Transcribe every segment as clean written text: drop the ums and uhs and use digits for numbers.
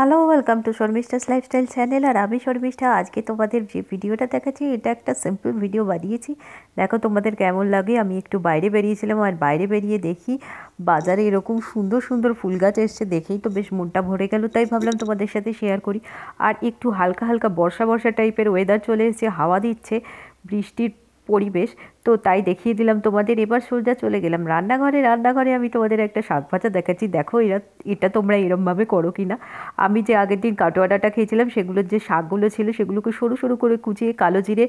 Hello, welcome to Sharmishtha's lifestyle channel. আর আমি শর্মিষ্ঠা। আজকে তোমাদের যে ভিডিওটা দেখাচ্ছি এটা একটা সিম্পল ভিডিও বানিয়েছি। দেখো তোমাদের কেমন লাগে। আমি একটু বাইরে বেরিয়েছিলাম, আর বাইরে বেরিয়ে দেখি বাজারে এরকম সুন্দর সুন্দর ফুল গাছ এসছে। দেখেই তো বেশ মনটা ভরে গেল, তাই ভাবলাম তোমাদের সাথে শেয়ার করি। আর একটু হালকা হালকা বর্ষা বর্ষা টাইপের ওয়েদার চলে এসেছে, হাওয়া দিচ্ছে, বৃষ্টির পরিবেশ। তো তাই দেখিয়ে দিলাম তোমাদের। এবার সোজা চলে গেলাম রান্নাঘরে। রান্নাঘরে আমি তোমাদের একটা শাক ভাজা দেখাচ্ছি। দেখো এটা তোমরা এরমভাবে করো কি না। আমি যে আগের দিন কাটোয়াটাটা খেয়েছিলাম, সেগুলোর যে শাকগুলো ছিল সেগুলোকে সরু সরু করে কুচিয়ে কালো জিরে,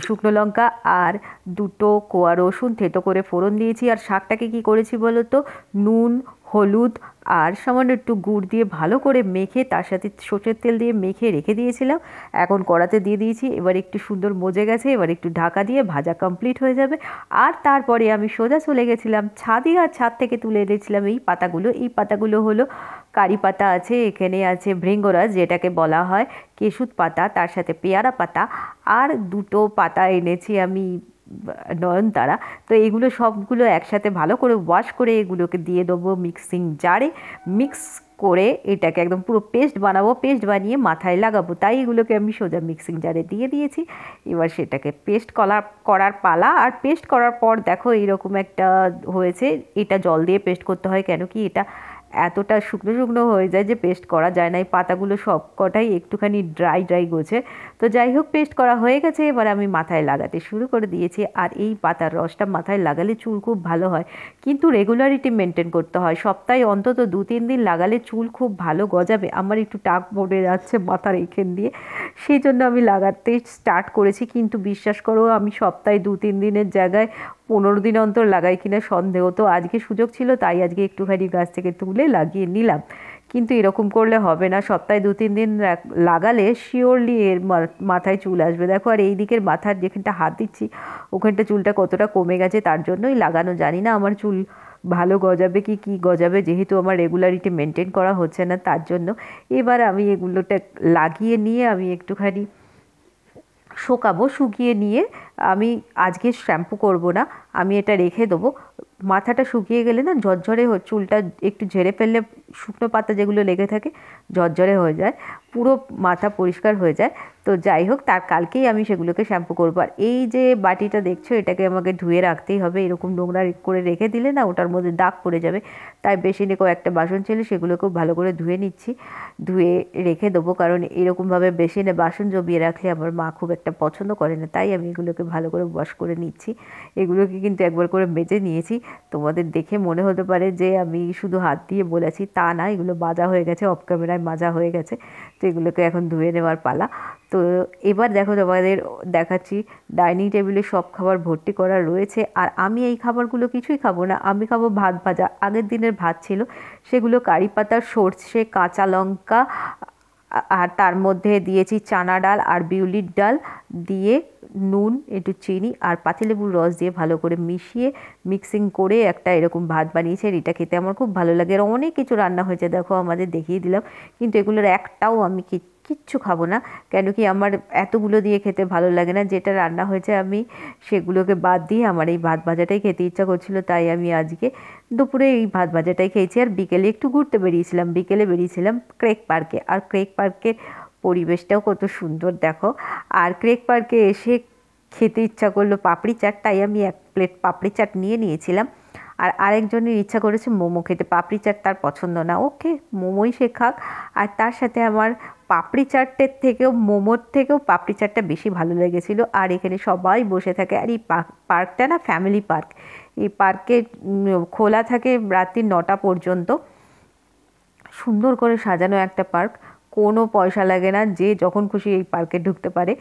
শুকনো লঙ্কা আর দুটো কোয়া রসুন থেতো করে ফোড়ন দিয়েছি। আর শাকটাকে কি করেছি বলো তো, নুন, হলুদ আর সামান্য একটু গুড় দিয়ে ভালো করে মেখে, তার সাথে সর্ষের তেল দিয়ে মেখে রেখে দিয়েছিলাম। এখন কড়াতে দিয়ে দিয়েছি। এবার একটু সুন্দর মজে গেছে, এবার একটু ঢাকা দিয়ে ভাজা কমপ্লিট হয়ে যাবে। আর তারপরে আমি সোজা চলে গেছিলাম ছাদে, আর ছাদ থেকে তুলে এনেছিলাম এই পাতাগুলো। এই পাতাগুলো হলো কারি পাতা আছে, এখানে আছে ভৃঙ্গরাজ যেটাকে বলা হয়, কেশুত পাতা, তার সাথে পেয়ারা পাতা, আর দুটো পাতা এনেছি আমি নয়নতারা। তো এগুলো সবগুলো একসাথে ভালো করে ওয়াশ করে এগুলোকে দিয়ে দেবো মিক্সিং জারে। মিক্স করে এটাকে একদম পুরো পেস্ট বানাবো। পেস্ট বানিয়ে মাথায় লাগাবো, তাই এগুলোকে আমি সোজা মিক্সিং জারে দিয়ে দিয়েছি। এবার সেটাকে পেস্ট করার পালা। আর পেস্ট করার পর দেখো এইরকম একটা হয়েছে। এটা জল দিয়ে পেস্ট করতে হয়, কেন কি এটা এতটা শুকনো শুকনো হয়ে যায় যে পেস্ট করা যায় না। এই পাতাগুলো সব কটাই একটুখানি ড্রাই ড্রাই গোছে। তো যাই হোক, পেস্ট করা হয়ে গেছে। এবার আমি মাথায় লাগাতে শুরু করে দিয়েছি। আর এই পাতার রসটা মাথায় লাগালে চুল খুব ভালো হয়, কিন্তু রেগুলারিটি মেনটেন করতে হয়। সপ্তাহে অন্তত 2-3 দিন লাগালে চুল খুব ভালো গজাবে। আমার একটু টাক পড়ে যাচ্ছে মাথার এইখান দিয়ে, সেই জন্য আমি লাগাতে স্টার্ট করেছি। কিন্তু বিশ্বাস করো, আমি সপ্তাহে 2-3 দিনের জায়গায় 15 দিন অন্তর লাগাই কিনা সন্দেহ। তো আজকে সুযোগ ছিল, তাই আজকে একটুখানি গাছ থেকে তুলে লাগিয়ে নিলাম। কিন্তু এরকম করলে হবে না, সপ্তাহে 2-3 দিন লাগালে শিওরলি এর মাথায় চুল আসবে। দেখো, আর এই দিকের মাথার যেখানটা হাত দিচ্ছি ওখানটা চুলটা কতটা কমে গেছে, তার জন্যই লাগানো। জানি না আমার চুল ভালো গজাবে কি কী গজাবে, যেহেতু আমার রেগুলারিটি মেনটেন করা হচ্ছে না তার জন্য। এবার আমি এগুলোটা লাগিয়ে নিয়ে আমি একটুখানি শোকাবো। শুকিয়ে নিয়ে আমি আজকে শ্যাম্পু করব না, আমি এটা রেখে দেবো। মাথাটা শুকিয়ে গেলে না ঝরঝরে চুলটা একটু ঝেড়ে ফেললে শুকনো পাতা যেগুলো লেগে থাকে ঝরঝরে হয়ে যায়, পুরো মাথা পরিষ্কার হয়ে যায়। তো যাই হোক, তার কালকেই আমি সেগুলোকে শ্যাম্পু করবো। আর এই যে বাটিটা দেখছো, এটাকে আমাকে ধুয়ে রাখতেই হবে। এরকম নোংরা করে রেখে দিলে না ওটার মধ্যে দাগ পড়ে যাবে। তাই বেসিনে কয়েকটা বাসন ছিল, সেগুলোকেও ভালো করে ধুয়ে নিচ্ছি, ধুয়ে রেখে দেবো। কারণ এরকমভাবে বেসিনে বাসন জমিয়ে রাখলে আমার মা খুব একটা পছন্দ করে না, তাই আমি এগুলোকে ভালো করে ওয়াশ করে নিচ্ছি। এগুলোকে কিন্তু একবার করে মেজে নিয়েছি। তোমাদের দেখে মনে হতে পারে যে আমি শুধু হাত দিয়ে বলেছি, তা না, এগুলো মাজা হয়ে গেছে, অফ ক্যামেরায় মাজা হয়ে গেছে। তো এগুলোকে এখন ধুয়ে নেওয়ার পালা। তো এবার দেখো তোমাদের দেখাচ্ছি, ডাইনিং টেবিলে সব খাবার ভর্তি করা রয়েছে। আর আমি এই খাবারগুলো কিছুই খাবো না, আমি খাবো ভাত ভাজা। আগের দিনের ভাত ছিল, সেগুলো কারি পাতা, সর্ষে, কাঁচা লঙ্কা, আর তার মধ্যে দিয়েছি চানা ডাল আর বিউলির ডাল দিয়ে, নুন, একটু চিনি আর পাতিলেবুর রস দিয়ে ভালো করে মিশিয়ে মিক্সিং করে একটা এরকম ভাত বানিয়েছে। আর এটা খেতে আমার খুব ভালো লাগে। আর অনেক কিছু রান্না হয়েছে, দেখো আমাদের দেখিয়ে দিলাম, কিন্তু এগুলোর একটাও আমি কিচ্ছু খাবো না। কেন কি আমার এতগুলো দিয়ে খেতে ভালো লাগে না। যেটা রান্না হয়েছে আমি সেগুলোকে বাদ দিয়ে আমার এই ভাত ভাজাটাই খেতে ইচ্ছা করছিল, তাই আমি আজকে দুপুরে এই ভাত ভাজাটাই খেয়েছি। আর বিকেলে একটু ঘুরতে বেরিয়েছিলাম, বিকেলে বেরিয়েছিলাম ক্রেক পার্কে। আর ক্রেক পার্কের পরিবেশটাও কত সুন্দর দেখো। আর ক্রেক পার্কে এসে খেতে ইচ্ছা করলো পাপড়ি চাট, তাই আমি 1 প্লেট পাপড়ি চাট নিয়ে নিয়েছিলাম। আর আরেকজনের ইচ্ছা করেছে মোমো খেতে, পাপড়ি চাট তার পছন্দ না, ওকে মোমোই সে খাক। আর তার সাথে আমার পাপড়ি চাটের থেকেও, মোমোর থেকেও পাপড়ি চাটটা বেশি ভালো লেগেছিলো। আর এখানে সবাই বসে থাকে। আর এই পার্কটা না ফ্যামিলি পার্ক। এই পার্কে খোলা থাকে রাত্রি 9টা পর্যন্ত। সুন্দর করে সাজানো একটা পার্ক, কোনো পয়সা লাগে না, যে যখন খুশি এই পার্কে ঢুকতে পারে।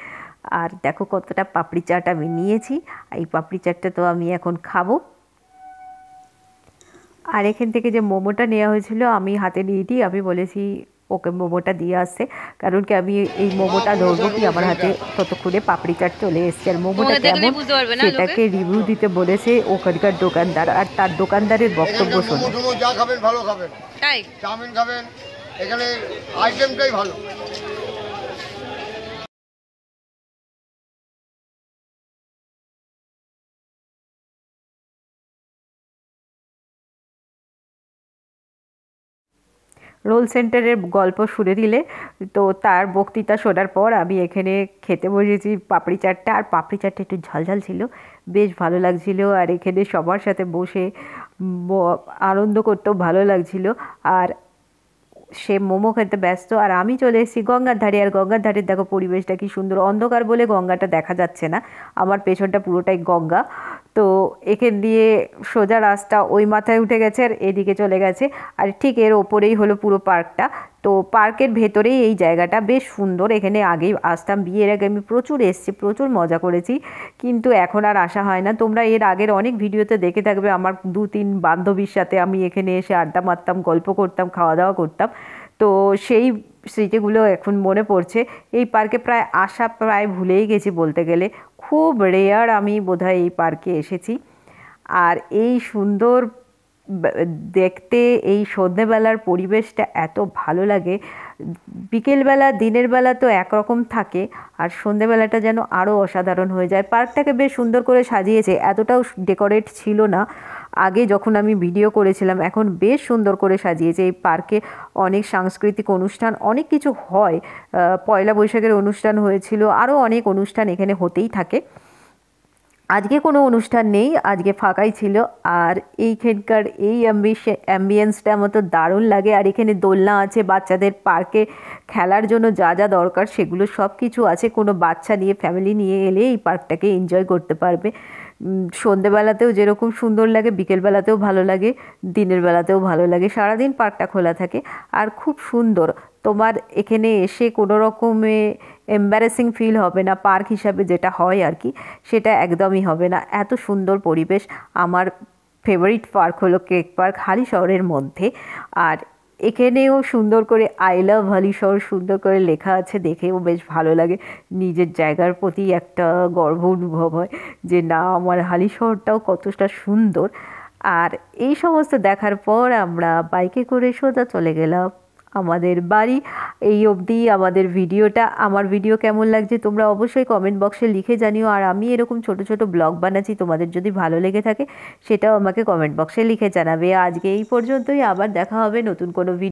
আর দেখো কতটা পাপড়ি চাট আমি নিয়েছি। এই পাপড়ি চাটটা তো আমি এখন খাবো। আর এখান থেকে যে মোমোটা নেওয়া হয়েছিল আমি হাতে নিয়ে দিই, আমি বলেছি ওকে মোমোটা দিয়ে আসছে। কারণ কি আমি এই মোমোটা ধরবো কি, আমার হাতে ততক্ষণে পাপড়ি চাট চলে এসছে। আর মোমোটা কেমন সেটাকে রিভিউ দিতে বলেছে ওখানকার দোকানদার। আর তার দোকানদারের বক্তব্য শোনো। যা খাবেন ভালো খাবেন, তাই চাউমিন খাবেন, এখানে আইটেমটাই ভালো। রোল সেন্টারের গল্প শুনে দিলে। তো তার বক্তৃতা শোনার পর আমি এখানে খেতে বসেছি পাপড়ি চাটটা, আর পাপড়ি চাটটা একটু ঝালঝাল ছিল, বেশ ভালো লাগছিল। আর এখানে সবার সাথে বসে আনন্দ করতেও ভালো লাগছিল। আর সে মোমো খেতে ব্যস্ত, আর আমি চলে এসেছি গঙ্গার ধারে। আর গঙ্গার ধারে দেখো পরিবেশটা কি সুন্দর, অন্ধকার বলে গঙ্গাটা দেখা যাচ্ছে না, আমার পেছনটা পুরোটাই গঙ্গা। তো এখান দিয়ে সোজা রাস্তা ওই মাথায় উঠে গেছে আর এদিকে চলে গেছে, আর ঠিক এর ওপরেই হলো পুরো পার্কটা। তো পার্কের ভেতরেই এই জায়গাটা বেশ সুন্দর। এখানে আগেই আসতাম, বিয়ের আগে আমি প্রচুর এসেছি, প্রচুর মজা করেছি, কিন্তু এখন আর আসা হয় না। তোমরা এর আগের অনেক ভিডিওতে দেখে থাকবে আমার 2-3 বান্ধবীর সাথে আমি এখানে এসে আড্ডা মারতাম, গল্প করতাম, খাওয়া দাওয়া করতাম। তো সেই স্মৃতিগুলো এখন মনে পড়ছে। এই পার্কে প্রায় আসা প্রায় ভুলেই গেছি বলতে গেলে, খুব রেয়ার আমি বোধহয় এই পার্কে এসেছি। আর এই সুন্দর দেখতে এই সন্ধ্যেবেলার পরিবেশটা এত ভালো লাগে। বিকেলবেলা দিনের বেলা তো একরকম থাকে, আর সন্ধ্যেবেলাটা যেন আরও অসাধারণ হয়ে যায়। পার্কটাকে বেশ সুন্দর করে সাজিয়েছে, এতটাও ডেকোরেট ছিল না আগে যখন আমি ভিডিও করেছিলাম, এখন বেশ সুন্দর করে সাজিয়েছে। এই পার্কে অনেক সাংস্কৃতিক অনুষ্ঠান, অনেক কিছু হয়, পয়লা বৈশাখের অনুষ্ঠান হয়েছিল, আরও অনেক অনুষ্ঠান এখানে হতেই থাকে। আজকে কোনো অনুষ্ঠান নেই, আজকে ফাঁকাই ছিল। আর এইখানকার এই অ্যাম্বিয়েন্সটা আমার তো দারুণ লাগে। আর এখানে দোলনা আছে, বাচ্চাদের পার্কে খেলার জন্য যা যা দরকার সেগুলো সব কিছু আছে। কোনো বাচ্চা নিয়ে ফ্যামিলি নিয়ে এলে এই পার্কটাকে এনজয় করতে পারবে। সন্ধেবেলাতেও যেরকম সুন্দর লাগে, বিকেলবেলাতেও ভালো লাগে, দিনের বেলাতেও ভালো লাগে, সারাদিন পার্কটা খোলা থাকে আর খুব সুন্দর। তোমার এখানে এসে কোনো রকমে এম্বারেসিং ফিল হবে না, পার্ক হিসাবে যেটা হয় আর কি, সেটা একদমই হবে না। এত সুন্দর পরিবেশ। আমার ফেভারিট পার্ক হলো কেক পার্ক, হালিশহরের মধ্যে। আর এখানেও সুন্দর করে আই লাভ হালিশহর সুন্দর করে লেখা আছে, দেখেও বেশ ভালো লাগে। নিজের জায়গার প্রতি একটা গর্ব অনুভব হয় যে না, আমার হালিশহরটাও কতটা সুন্দর। আর এই সমস্ত দেখার পর আমরা বাইকে করে সোজা চলে গেলাম আমাদের বাড়ি। এই অবধি আমাদের ভিডিওটা। আমার ভিডিও কেমন লাগছে তোমরা অবশ্যই কমেন্ট বক্সে লিখে জানিও। আর আমি এরকম ছোট ছোট ব্লগ বানাচ্ছি, তোমাদের যদি ভালো লেগে থাকে সেটাও আমাকে কমেন্ট বক্সে লিখে জানাবে। আজকে এই পর্যন্তই, আবার দেখা হবে নতুন কোনো ভিডিও।